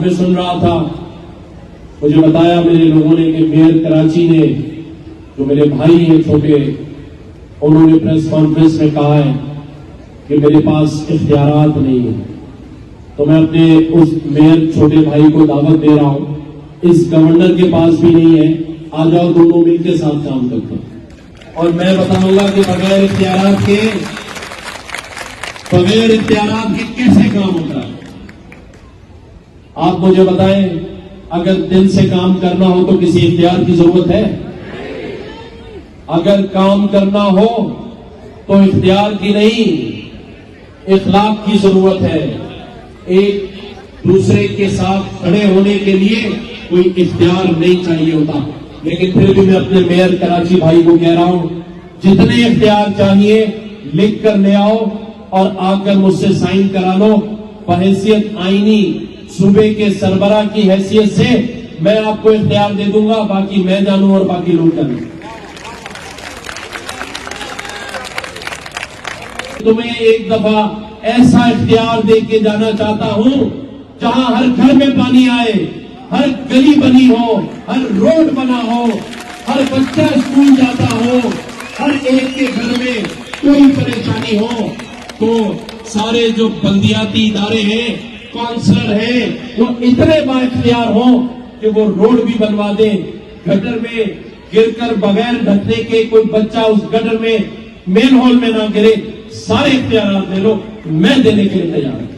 में सुन रहा था, मुझे बताया मेरे लोगों ने कि मेयर कराची ने, जो मेरे भाई हैं छोटे, उन्होंने प्रेस कॉन्फ्रेंस में कहा है कि मेरे पास इख्तियारात नहीं है। तो मैं अपने उस मेयर छोटे भाई को दावत दे रहा हूं, इस गवर्नर के पास भी नहीं है, आ जाओ दोनों मिलकर साथ काम करते हैं। और मैं बताऊंगा कि बगैर इख्तियारात के कैसे काम होता है। आप मुझे बताएं, अगर दिल से काम करना हो तो किसी इख्तियार की जरूरत है? अगर काम करना हो तो इख्तियार की नहीं, इखलाक की जरूरत है। एक दूसरे के साथ खड़े होने के लिए कोई इख्तियार नहीं चाहिए होता। लेकिन फिर भी मैं अपने मेयर कराची भाई को कह रहा हूं, जितने इख्तियार चाहिए लिख कर ले आओ और आकर मुझसे साइन करा लो। बहैसियत आईनी सूबे के सरबराह की हैसियत से मैं आपको इख्तियार दे दूंगा, बाकी मैं जानूं और बाकी लोग जानूं। तुम्हें एक दफा ऐसा इख्तियार दे के जाना चाहता हूं जहां हर घर में पानी आए, हर गली बनी हो, हर रोड बना हो, हर बच्चा स्कूल जाता हो, हर एक के घर में कोई परेशानी हो तो सारे जो बल्दियाती इदारे हैं, काउंसलर हैं, वो इतने बाइख्तियार हो कि वो रोड भी बनवा दें। गटर में गिरकर बगैर ढकने के कोई बच्चा उस गटर में मेन हॉल में ना गिरे। सारे इख्तियार दे लो, मैं देने के लिए तैयार हूं।